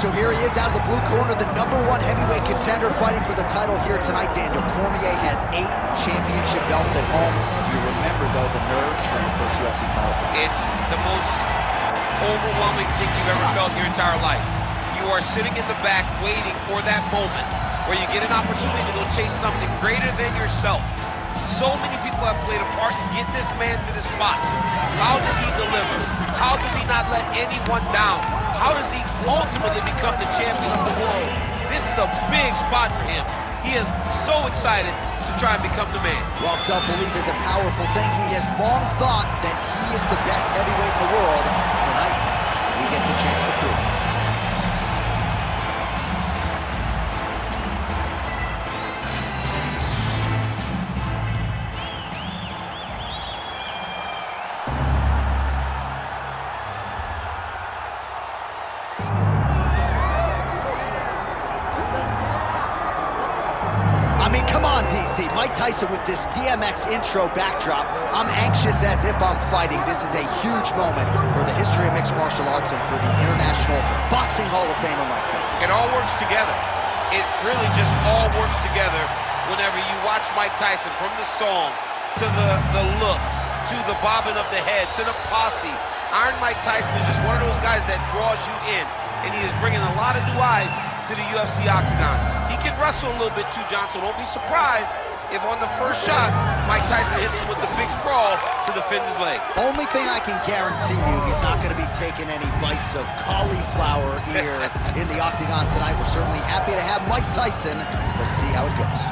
So here he is out of the blue corner, the #1 heavyweight contender fighting for the title here tonight. Daniel Cormier has 8 championship belts at home. Do you remember, though, the nerves from your first UFC title fight? It's the most overwhelming thing you've ever felt in your entire life. You are sitting in the back waiting for that moment where you get an opportunity to go chase something greater than yourself. So many people have played a part to get this man to this spot. How does he deliver? How does he not let anyone down? How does he ultimately become the champion of the world? This is a big spot for him. He is so excited to try and become the man. While self-belief is a powerful thing, he has long thought that he is the best heavyweight in the world. Tonight, he gets a chance to prove it. Come on, DC. Mike Tyson with this DMX intro backdrop. I'm anxious as if I'm fighting. This is a huge moment for the history of mixed martial arts and for the International Boxing Hall of Famer Mike Tyson. It all works together. It really just all works together whenever you watch Mike Tyson, from the song to the look, to the bobbing of the head, to the posse. Iron Mike Tyson is just one of those guys that draws you in, and he is bringing a lot of new eyes to the UFC octagon. He can wrestle a little bit too, John, so don't be surprised if on the first shot, Mike Tyson hits him with the big sprawl to defend his leg. Only thing I can guarantee you, he's not going to be taking any bites of cauliflower ear in the octagon tonight. We're certainly happy to have Mike Tyson. Let's see how it goes.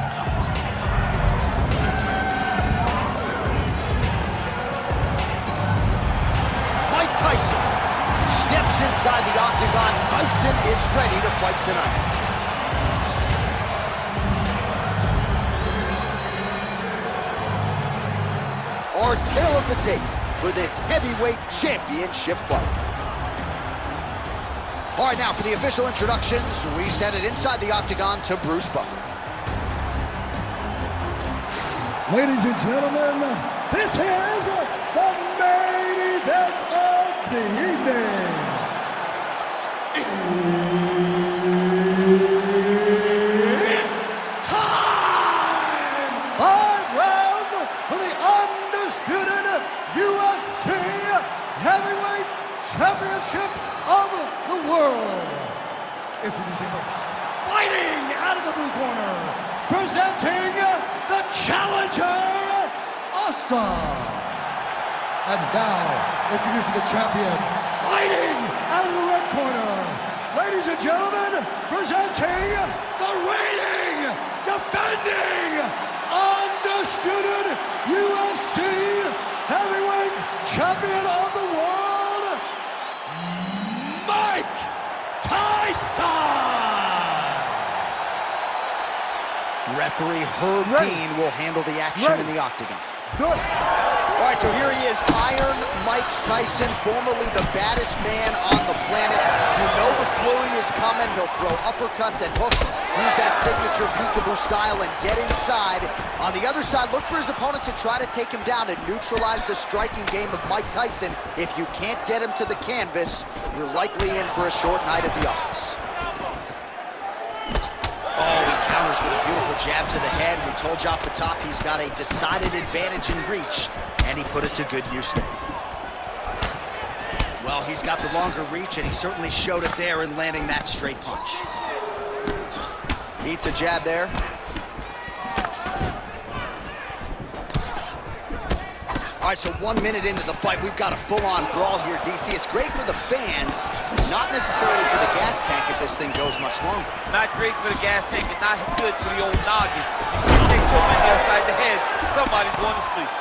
Mike Tyson steps inside the octagon. Tyson is ready to fight tonight. Our tale of the tape for this heavyweight championship fight. All right, now for the official introductions, we send it inside the octagon to Bruce Buffer. Ladies and gentlemen, this is the main event of the evening. It's time! 5 rounds for the undisputed UFC Heavyweight Championship of the world. Introducing first, fighting out of the blue corner, presenting the challenger, Awesome. And now, introducing the champion, fighting out of the red corner. Ladies and gentlemen, presenting the reigning, defending, undisputed UFC Heavyweight Champion of the world, Mike Tyson! Referee Herb Dean will handle the action in the octagon. Good. All right, so here he is, Iron Mike Tyson, formerly the baddest man on the planet. You know the flurry is coming. He'll throw uppercuts and hooks, use that signature peekaboo style, and get inside. On the other side, look for his opponent to try to take him down and neutralize the striking game of Mike Tyson. If you can't get him to the canvas, you're likely in for a short night at the office. Oh, he counters with a beautiful jab to the head. We told you off the top he's got a decided advantage in reach, and he put it to good use there. Well, he's got the longer reach, and he certainly showed it there in landing that straight punch. Eats a jab there. All right, so 1 minute into the fight, we've got a full-on brawl here, DC. It's great for the fans, not necessarily for the gas tank if this thing goes much longer. Not great for the gas tank and not good for the old noggin. You take so many upside the head, somebody's going to sleep.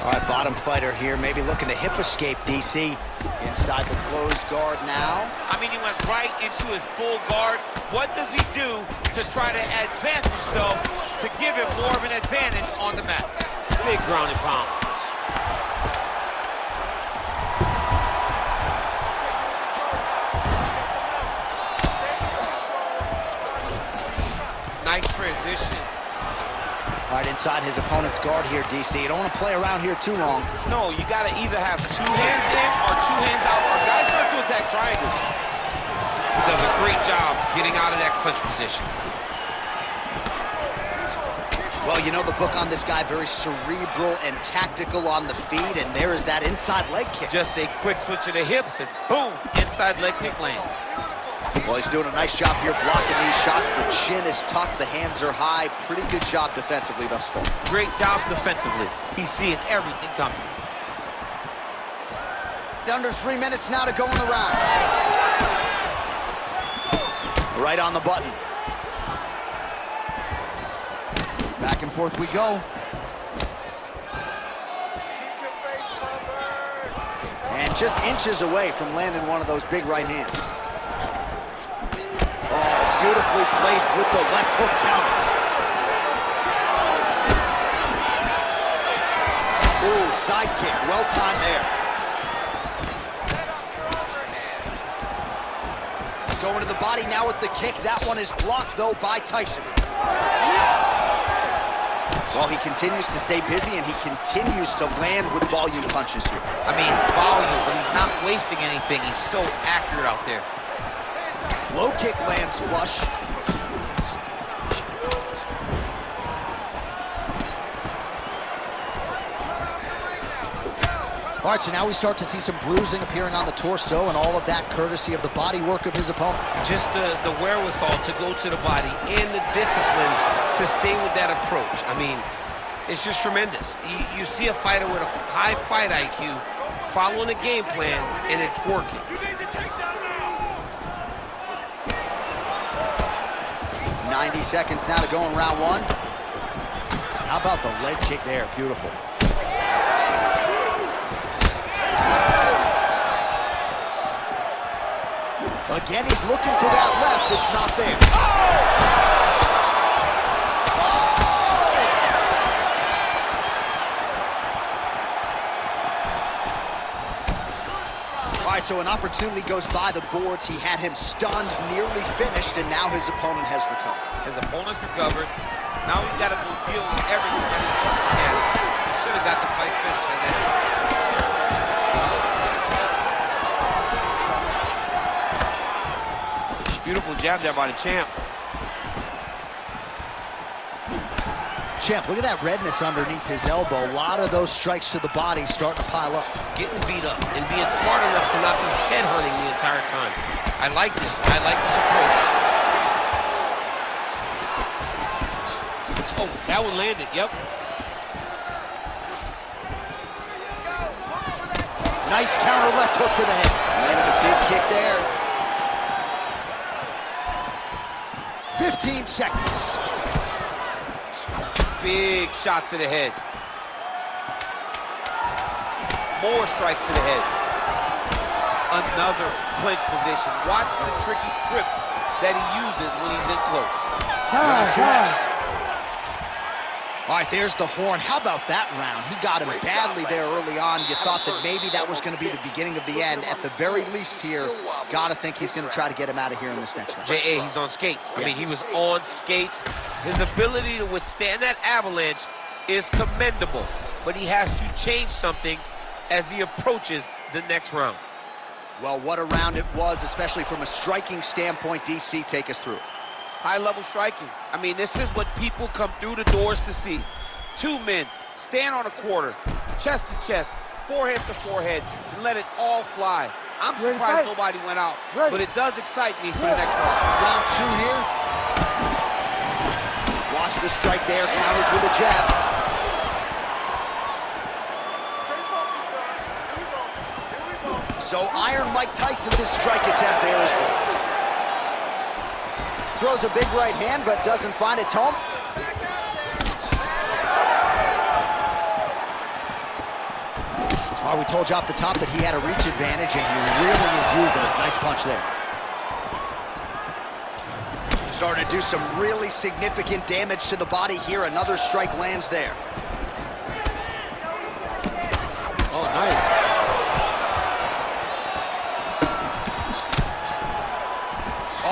All right, bottom fighter here, maybe looking to hip escape, DC. Inside the closed guard now. I mean, he went right into his full guard. What does he do to try to advance himself to give him more of an advantage on the mat? Big ground and pound. Nice transition. All right, inside his opponent's guard here, DC. You don't want to play around here too long. No, you got to either have 2 hands in or 2 hands out. Our guys start to attack triangles. He does a great job getting out of that clinch position. Well, you know the book on this guy, very cerebral and tactical on the feet, and there is that inside leg kick. Just a quick switch of the hips, and boom, inside leg kick land. Well, he's doing a nice job here blocking these shots. The chin is tucked, the hands are high. Pretty good job defensively thus far. Great job defensively. He's seeing everything coming. Under 3 minutes now to go in the round. Right on the button. Back and forth we go. And just inches away from landing one of those big right hands. Oh, beautifully placed with the left hook counter. Ooh, side kick, well timed there. Going to the body now with the kick. That one is blocked, though, by Tyson. Well, he continues to stay busy, and he continues to land with volume punches here. I mean, volume, but he's not wasting anything. He's so accurate out there. Low kick lands flush. All right, so now we start to see some bruising appearing on the torso, and all of that courtesy of the body work of his opponent. Just the wherewithal to go to the body and the discipline to stay with that approach. I mean, it's just tremendous. You see a fighter with a high fight IQ following a game plan, and it's working. 90 seconds now to go in round 1. How about the leg kick there? Beautiful. Again, he's looking for that left. It's not there. All right, so an opportunity goes by the boards. He had him stunned, nearly finished, and now his opponent has recovered. His opponent's recovered. Now he's got to go deal with everything that he can. He should have got the fight finished. Beautiful jab there by the champ. Champ, look at that redness underneath his elbow. A lot of those strikes to the body starting to pile up. Getting beat up and being smart enough to not be headhunting the entire time. I like this. I like this approach. Oh, that one landed. Yep. Nice counter left hook to the head. Landed a big kick there. 15 seconds. Big shot to the head. More strikes to the head. Another clinch position. Watch for the tricky trips that he uses when he's in close. Round 2 next. All right, there's the horn. How about that round? He got him badly there early on. You thought that maybe that was going to be the beginning of the end. At the very least here, got to think he's going to try to get him out of here in this next round. J.A., he's on skates. I mean, he was on skates. His ability to withstand that avalanche is commendable, but he has to change something as he approaches the next round. Well, what a round it was, especially from a striking standpoint. DC, take us through it. High-level striking. I mean, this is what people come through the doors to see. 2 men stand on a quarter, chest to chest, forehead to forehead, and let it all fly. I'm surprised nobody went out, but it does excite me for the next round. Round 2 here. Watch the strike there, counters with a jab. So Iron Mike Tyson's strike attempt there is blocked. Throws a big right hand, but doesn't find its home. We told you off the top that he had a reach advantage, and he really is using it. Nice punch there. Starting to do some really significant damage to the body here. Another strike lands there. Oh, nice.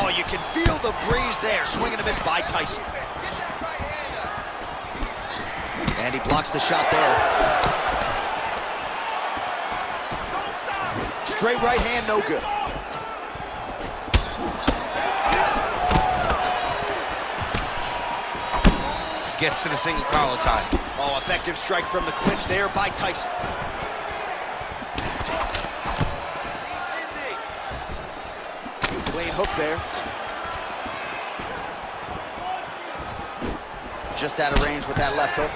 Oh, you can feel the breeze there. Swing and a miss by Tyson. Blocks the shot there. Straight right hand, no good. Gets to the single collar tie. Oh, effective strike from the clinch there by Tyson. Clean hook there. Just out of range with that left hook.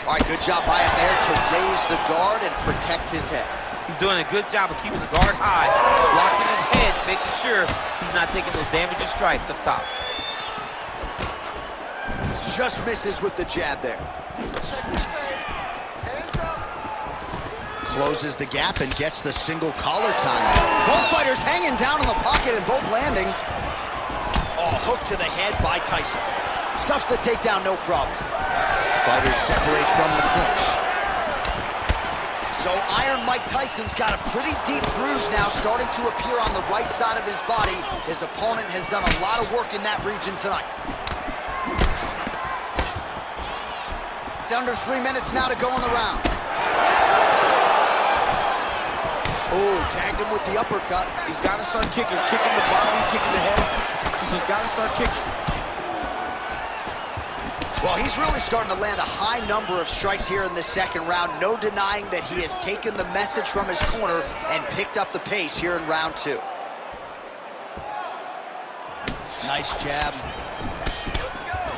All right, good job by him there to raise the guard and protect his head. He's doing a good job of keeping the guard high, blocking his head, making sure he's not taking those damaging strikes up top. Just misses with the jab there. Closes the gap and gets the single collar tie. Both fighters hanging down in the pocket and both landing. Oh, hook to the head by Tyson. Stuffs the takedown, no problem. Fighters separate from the clinch. So Iron Mike Tyson's got a pretty deep bruise now starting to appear on the right side of his body. His opponent has done a lot of work in that region tonight. Under 3 minutes now to go in the round. Oh, tagged him with the uppercut. He's got to start kicking the body, kicking the head. He's just got to start kicking. Well, he's really starting to land a high number of strikes here in this second round. No denying that he has taken the message from his corner and picked up the pace here in round 2. Nice jab.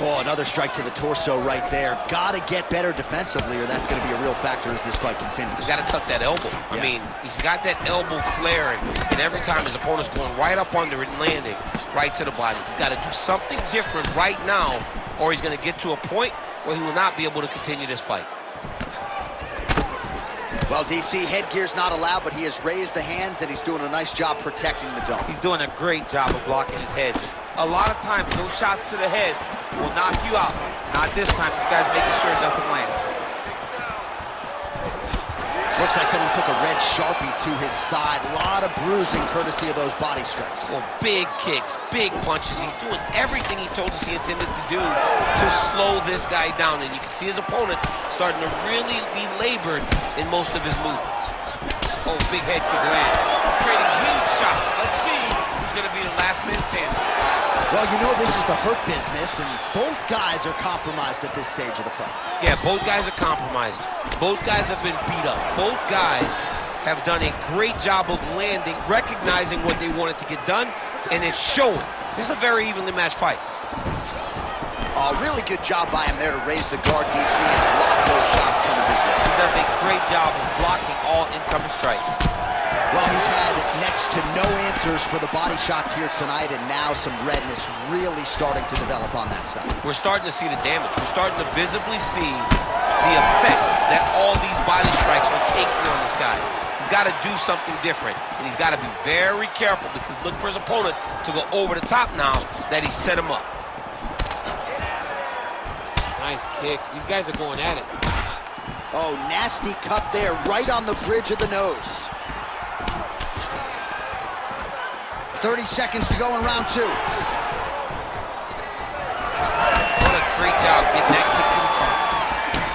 Oh, another strike to the torso right there. Gotta get better defensively or that's gonna be a real factor as this fight continues. He's gotta tuck that elbow. I mean, he's got that elbow flaring, and every time his opponent's going right up under it and landing right to the body. He's gotta do something different right now, or he's gonna get to a point where he will not be able to continue this fight. Well, DC, headgear's not allowed, but he has raised the hands and he's doing a nice job protecting the dome. He's doing a great job of blocking his head. A lot of times, those shots to the head will knock you out. Not this time. This guy's making sure nothing lands. Looks like someone took a red Sharpie to his side. A lot of bruising courtesy of those body strikes. Well, big kicks, big punches. He's doing everything he told us he intended to do to slow this guy down. And you can see his opponent starting to really be labored in most of his movements. Oh, big head kick lands. Trading huge shots. Let's see who's going to be the last man standing. Well, you know this is the hurt business, and both guys are compromised at this stage of the fight. Yeah, both guys are compromised. Both guys have been beat up. Both guys have done a great job of landing, recognizing what they wanted to get done, and it's showing. This is a very evenly matched fight. Really good job by him there to raise the guard, DC, and block those shots coming his way. He does a great job of blocking all incoming strikes. Well, he's had next to no answers for the body shots here tonight, and now some redness really starting to develop on that side. We're starting to see the damage. We're starting to visibly see the effect that all these body strikes are taking on this guy. He's got to do something different, and he's got to be very careful because look for his opponent to go over the top now that he set him up. Nice kick. These guys are going at it. Oh, nasty cut there, right on the bridge of the nose. 30 seconds to go in round 2. What a great job getting that kick to the chest.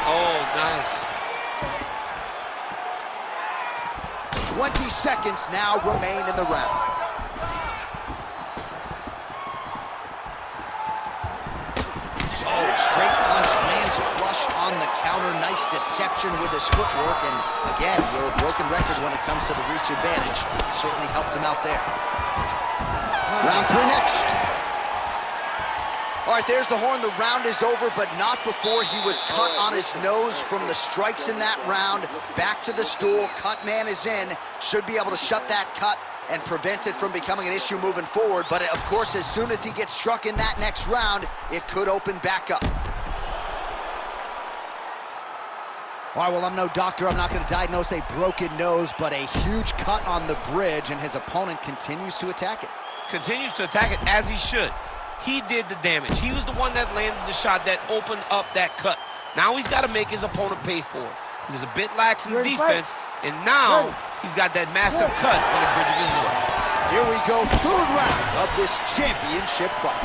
Oh, nice. 20 seconds now remain in the round. Oh, straight punch lands flush on the counter. Nice deception with his footwork. And again, we're a broken record when it comes to the reach advantage. Certainly helped him out there. Round 3 next. All right, there's the horn. The round is over, but not before he was cut on his nose from the strikes in that round. Back to the stool. Cut man is in. Should be able to shut that cut and prevent it from becoming an issue moving forward. But, of course, as soon as he gets struck in that next round, it could open back up. All right, well, I'm no doctor. I'm not going to diagnose a broken nose, but a huge cut on the bridge, and his opponent continues to attack it. Continues to attack it as he should. He did the damage. He was the one that landed the shot that opened up that cut. Now he's got to make his opponent pay for it. He was a bit lax in the defense, and now he's got that massive cut on the bridge of his nose. Here we go, third round of this championship fight.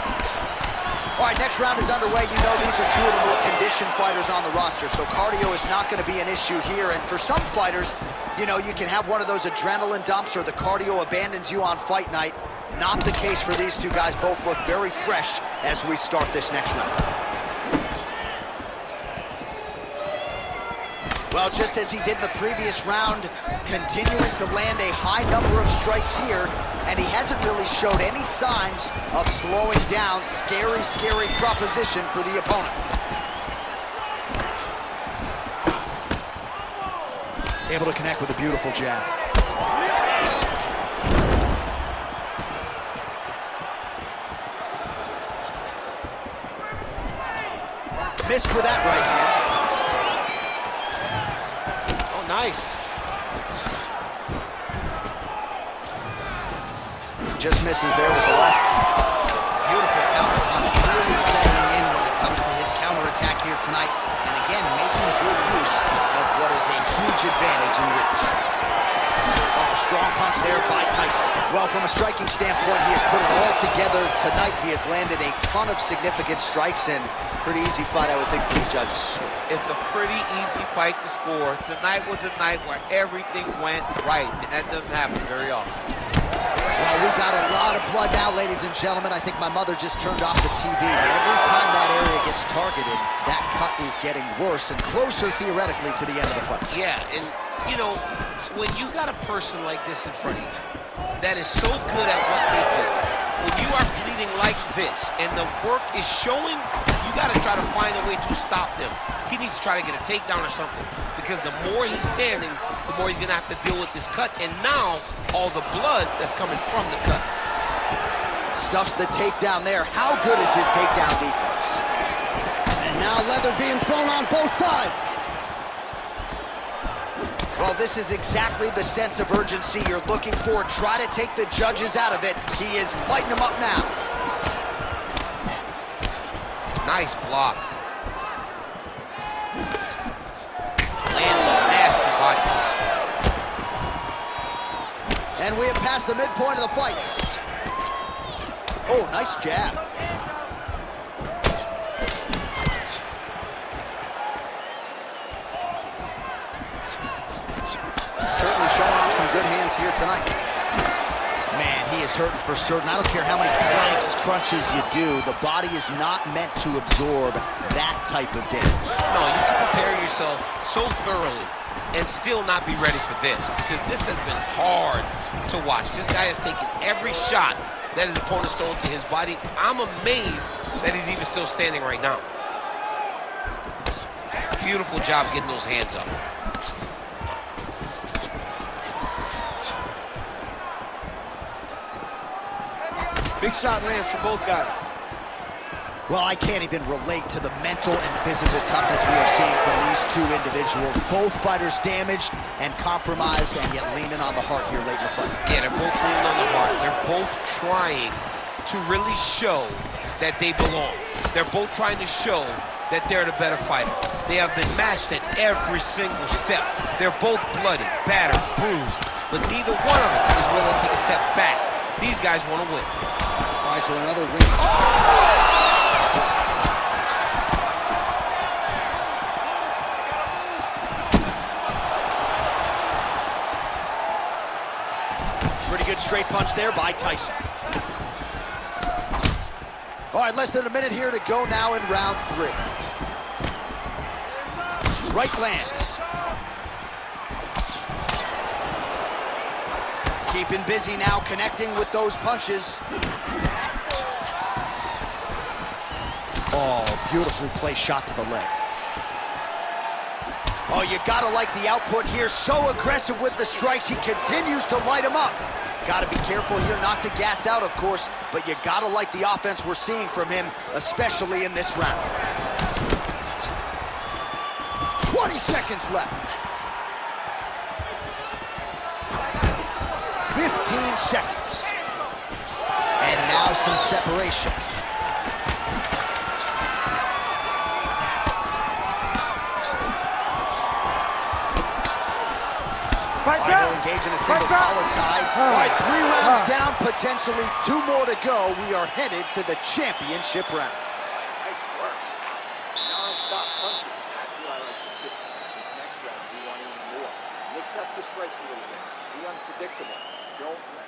All right, next round is underway. You know these are two of the more conditioned fighters on the roster, so cardio is not going to be an issue here. And for some fighters, you know, you can have one of those adrenaline dumps or the cardio abandons you on fight night. Not the case for these two guys. Both look very fresh as we start this next round. Well, just as he did in the previous round, continuing to land a high number of strikes here, and he hasn't really showed any signs of slowing down. Scary, scary proposition for the opponent. Able to connect with a beautiful jab. Missed with that right hand. Nice. Just misses there with the left. Beautiful counter punch, really setting in when it comes to his counterattack here tonight. And again, making good use of what is a huge advantage in reach. Oh, strong punch there by Tyson. Well, from a striking standpoint, he has put it all together tonight. He has landed a ton of significant strikes, and pretty easy fight, I would think, for the judges. It's a pretty easy fight to score. Tonight was a night where everything went right, and that doesn't happen very often. Well, we got a lot of blood now, ladies and gentlemen. I think my mother just turned off the TV, but every time that area gets targeted, that cut is getting worse and closer, theoretically, to the end of the fight. Yeah, and, you know, when you got a person like this in front of you that is so good at what they do, when you are bleeding like this and the work is showing, you got to try to find a way to stop them. He needs to try to get a takedown or something, because the more he's standing, the more he's going to have to deal with this cut, and now all the blood that's coming from the cut. Stuffs the takedown there. How good is his takedown defense? And now leather being thrown on both sides. Well, this is exactly the sense of urgency you're looking for. Try to take the judges out of it. He is lighting them up now. Nice block. Lands a nasty body. And we have passed the midpoint of the fight. Oh, nice jab. Certainly showing off some good hands here tonight. Man, he is hurting for certain. I don't care how many planks, crunches you do. The body is not meant to absorb that type of damage. No, you can prepare yourself so thoroughly and still not be ready for this, because this has been hard to watch. This guy has taken every shot that his opponent's thrown to his body. I'm amazed that he's even still standing right now. Beautiful job getting those hands up. Big shot lands for both guys. Well, I can't even relate to the mental and physical toughness we are seeing from these two individuals. Both fighters damaged and compromised, and yet leaning on the heart here late in the fight. Yeah, they're both leaning on the heart. They're both trying to really show that they belong. They're both trying to show that they're the better fighter. They have been matched at every single step. They're both bloody, battered, bruised, but neither one of them is willing to take a step back. These guys want to win. All right, so another ring. Pretty good straight punch there by Tyson. All right, less than a minute here to go now in round 3. Right lands. Keeping busy now, connecting with those punches. Oh, beautifully placed shot to the leg. Oh, you gotta like the output here. So aggressive with the strikes. He continues to light him up. Gotta be careful here not to gas out, of course, but you gotta like the offense we're seeing from him, especially in this round. 20 seconds left. 15 seconds. And now some separation. All right, they'll engage in a single collar tie. All right, 3 rounds down, potentially 2 more to go. We are headed to the championship rounds. mix up the strikes a little bit. Be unpredictable. Don't let.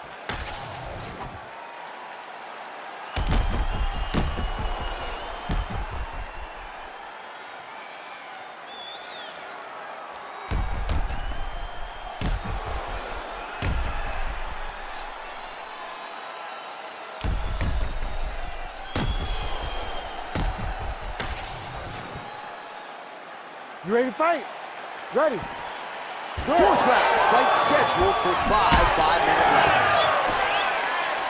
You ready to fight? Ready. Go. Fourth round, fight scheduled for 5 5-minute rounds.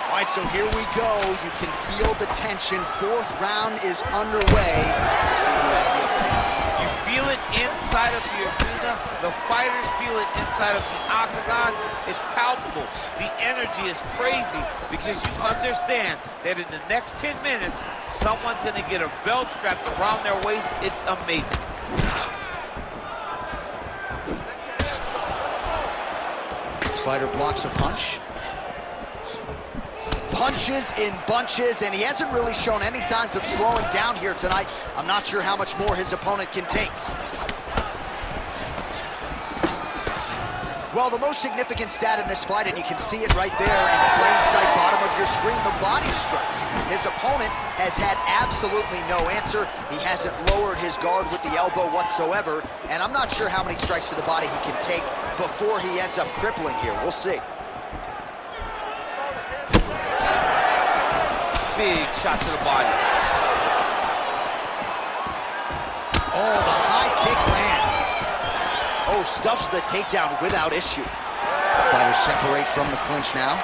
All right, so here we go. You can feel the tension. Fourth round is underway. Let's see who has the upper hand. You feel it inside of the arena. The fighters feel it inside of the octagon. It's palpable. The energy is crazy because you understand that in the next 10 minutes, someone's going to get a belt strapped around their waist. It's amazing. Fighter blocks a punch. Punches in bunches, and he hasn't really shown any signs of slowing down here tonight. I'm not sure how much more his opponent can take. Well, the most significant stat in this fight, and you can see it right there in plain sight, bottom of your screen, the body strikes. His opponent has had absolutely no answer. He hasn't lowered his guard with the elbow whatsoever, and I'm not sure how many strikes to the body he can take before he ends up crippling here. We'll see. Big shot to the body. Oh, the high kick lands. Oh, stuffs the takedown without issue. Fighters separate from the clinch now.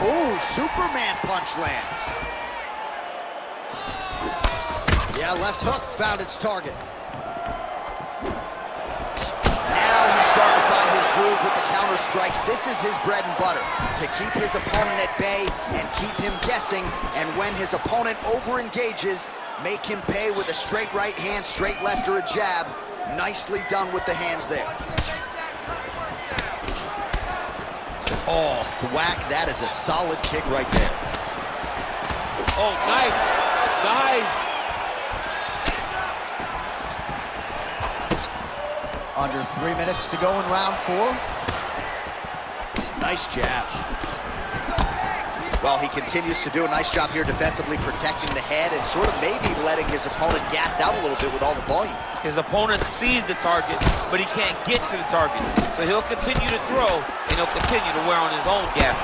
Oh, Superman punch lands. Yeah, left hook found its target. Now he's starting to find his groove with the counter strikes. This is his bread and butter, to keep his opponent at bay and keep him guessing. And when his opponent over-engages, make him pay with a straight right hand, straight left, or a jab. Nicely done with the hands there. Oh, thwack, that is a solid kick right there. Oh, nice, nice. Under 3 minutes to go in round 4. Nice jab. Well, he continues to do a nice job here defensively, protecting the head and sort of maybe letting his opponent gas out a little bit with all the volume. His opponent sees the target, but he can't get to the target. So he'll continue to throw, and he'll continue to wear on his own gas.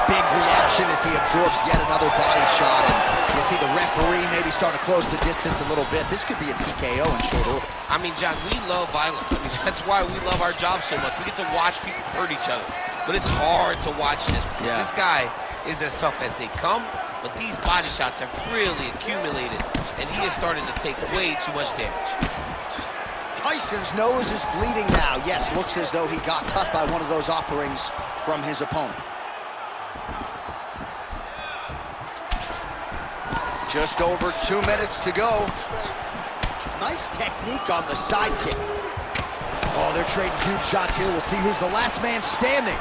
Big reaction as he absorbs yet another body shot. And you see the referee maybe starting to close the distance a little bit. This could be a TKO in short order. I mean, John, we love violence. I mean, that's why we love our job so much. We get to watch people hurt each other. But it's hard to watch this. Yeah. This guy is as tough as they come, but these body shots have really accumulated, and he is starting to take way too much damage. Tyson's nose is bleeding now. Yes, looks as though he got cut by one of those offerings from his opponent. Just over 2 minutes to go. Nice technique on the side kick. Oh, they're trading huge shots here. We'll see who's the last man standing.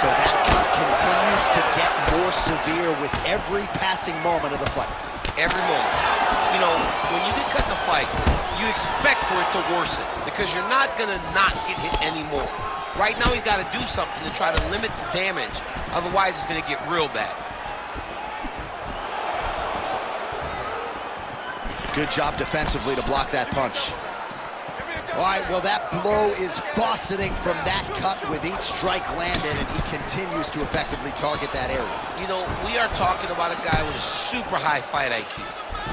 So that cut continues to get more severe with every passing moment of the fight. Every moment. You know, when you get cut in a fight, you expect for it to worsen because you're not going to not get hit anymore. Right now, he's got to do something to try to limit the damage. Otherwise, it's going to get real bad. Good job defensively to block that punch. All right, well, that blow is buffeting from that cut with each strike landed, and he continues to effectively target that area. You know, we are talking about a guy with a super high fight IQ.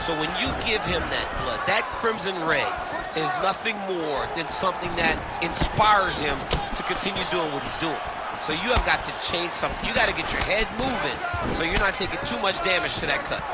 So when you give him that blood, that crimson ray is nothing more than something that inspires him to continue doing what he's doing. So you have got to change something. You got to get your head moving so you're not taking too much damage to that cut.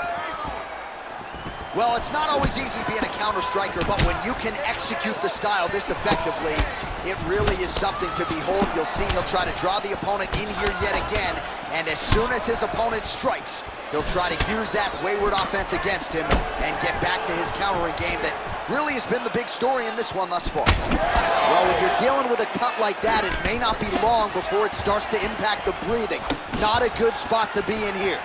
Well, it's not always easy being a counter striker, but when you can execute the style this effectively, it really is something to behold. You'll see he'll try to draw the opponent in here yet again, and as soon as his opponent strikes, he'll try to use that wayward offense against him and get back to his countering game that really has been the big story in this one thus far. Well, when you're dealing with a cut like that, it may not be long before it starts to impact the breathing. Not a good spot to be in here.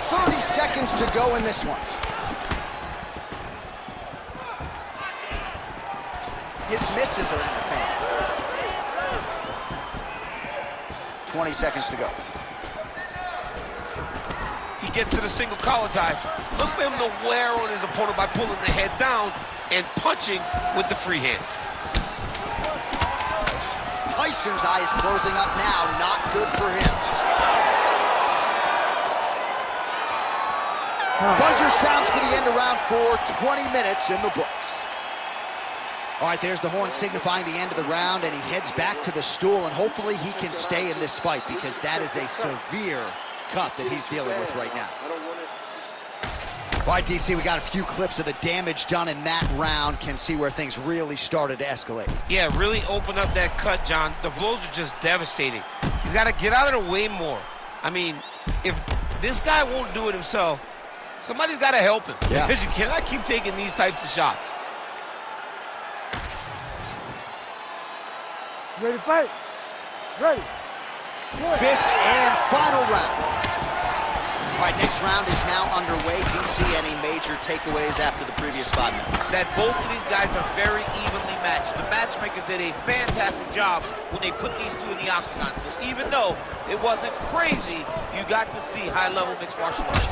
30 seconds seconds to go in this one. His misses are entertaining. 20 seconds to go. He gets to the single collar tie. Look for him to wear on his opponent by pulling the head down and punching with the free hand. Tyson's eye is closing up now. Not good for him. Buzzer sounds for the end of round 4. 20 minutes in the books. All right, there's the horn signifying the end of the round, and he heads back to the stool, and hopefully he can stay in this fight because that is a severe cut that he's dealing with right now. All right, DC, we got a few clips of the damage done in that round. Can see where things really started to escalate. Yeah, really open up that cut, John. The blows are just devastating. He's got to get out of the way more. I mean, if this guy won't do it himself, somebody's got to help him. Yeah. Because you cannot keep taking these types of shots. Ready to fight? Ready. Fifth and final round. All right, next round is now underway. DC, any major takeaways after the previous 5 minutes? That both of these guys are very evenly matched. The matchmakers did a fantastic job when they put these two in the octagon. So even though it wasn't crazy, you got to see high-level mixed martial arts.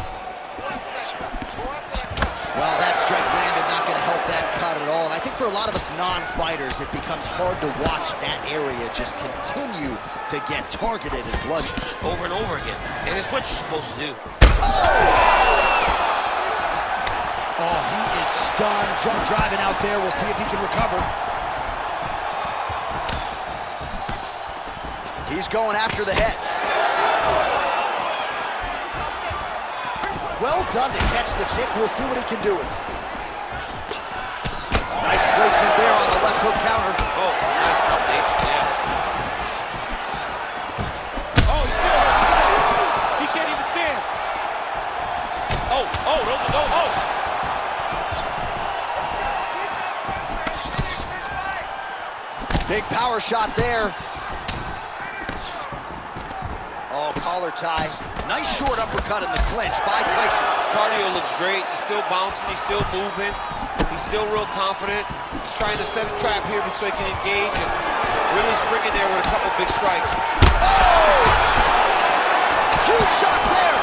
Well, that strike landed, not going to help that cut at all. And I think for a lot of us non-fighters, it becomes hard to watch that area just continue to get targeted and bludgeoned. Over and over again. And it's what you're supposed to do. Oh, he is stunned. Drunk driving out there. We'll see if he can recover. He's going after the head. Well done to catch the kick. We'll see what he can do with it. Nice placement there on the left hook counter. Oh, nice combination, yeah. Oh, he's still, look at that. He can't even stand. Oh, oh. Big power shot there. Oh, collar tie. Nice short uppercut in the clinch by Tyson. Cardio looks great. He's still bouncing. He's still moving. He's still real confident. He's trying to set a trap here so he can engage and really spring in there with a couple big strikes. Oh! Huge shots there.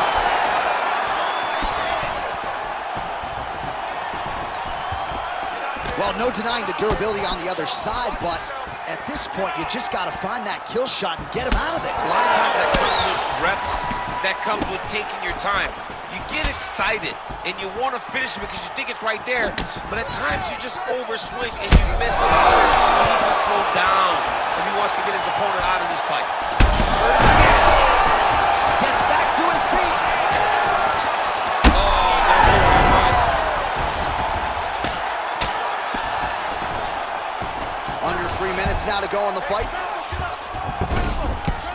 Well, no denying the durability on the other side, but at this point, you just got to find that kill shot and get him out of there. A lot of times that comes with reps, that comes with taking your time. You get excited, and you want to finish it because you think it's right there, but at times you just overswing and you miss it. He needs to slow down if he wants to get his opponent out of this fight. Gets back to his feet. Oh, that's so good, right? Under 3 minutes now to go in the fight.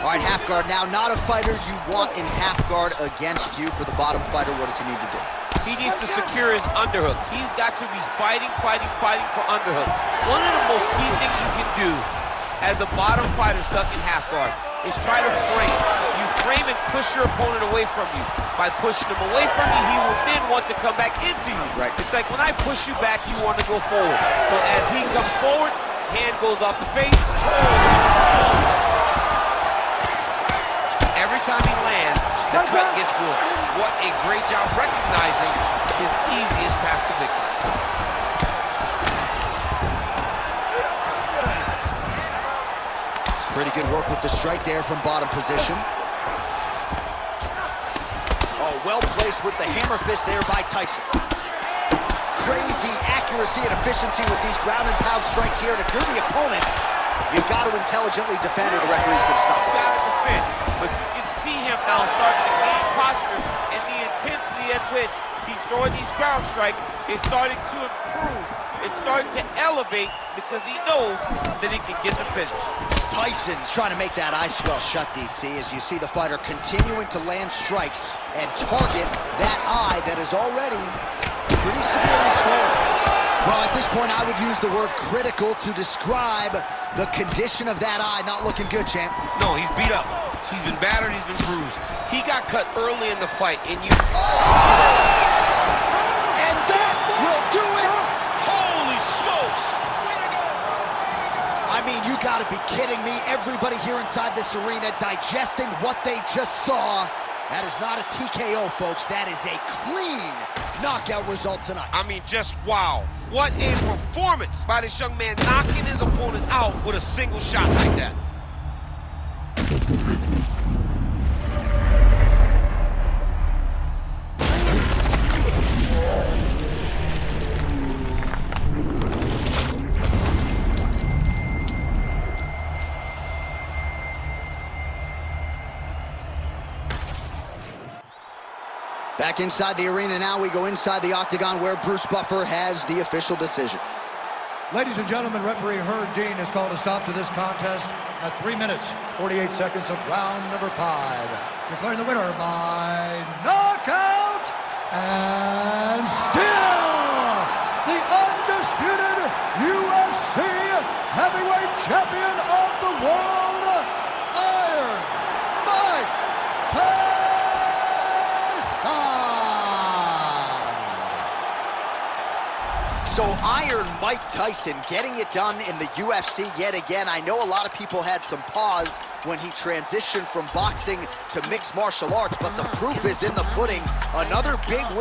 All right, half guard now. Not a fighter you want in half guard against you. For the bottom fighter, what does he need to do? He needs to secure his underhook. He's got to be fighting for underhook. One of the most key things you can do as a bottom fighter stuck in half guard is try to frame. You frame and push your opponent away from you. By pushing him away from you, he will then want to come back into you. Right. It's like when I push you back, you want to go forward. So as he comes forward, hand goes off the face. Every time he lands, the cut gets worse. What a great job recognizing his easiest path to victory. Pretty good work with the strike there from bottom position. Oh, well placed with the hammer fist there by Tyson. Crazy accuracy and efficiency with these ground and pound strikes here. And if you're the opponent, you've got to intelligently defend or the referee's going to stop. You got to defend, but you can see him now starting to gain posture, and the intensity at which he's throwing these ground strikes is starting to improve. It's starting to elevate because he knows that he can get the finish. Tyson's trying to make that eye swell shut, DC, as you see the fighter continuing to land strikes and target that eye that is already pretty severely swollen. Well, at this point, I would use the word critical to describe the condition of that eye. Not looking good, champ. No, he's beat up. He's been battered, he's been bruised. He got cut early in the fight, and you... And that will do it! Holy smokes! I mean, you gotta be kidding me. Everybody here inside this arena digesting what they just saw. That is not a TKO, folks. That is a clean knockout result tonight. I mean, just wow. What a performance by this young man, knocking his opponent out with a single shot like that. Back inside the arena now, we go inside the octagon where Bruce Buffer has the official decision. Ladies and gentlemen, referee Herb Dean has called a stop to this contest at 3 minutes, 48 seconds of round number 5. Declaring the winner by knockout and still the undisputed UFC heavyweight champion of the world, Iron Mike Tyson. So Iron Mike Tyson getting it done in the UFC yet again. I know a lot of people had some pause when he transitioned from boxing to mixed martial arts, but the proof is in the pudding. Another big win.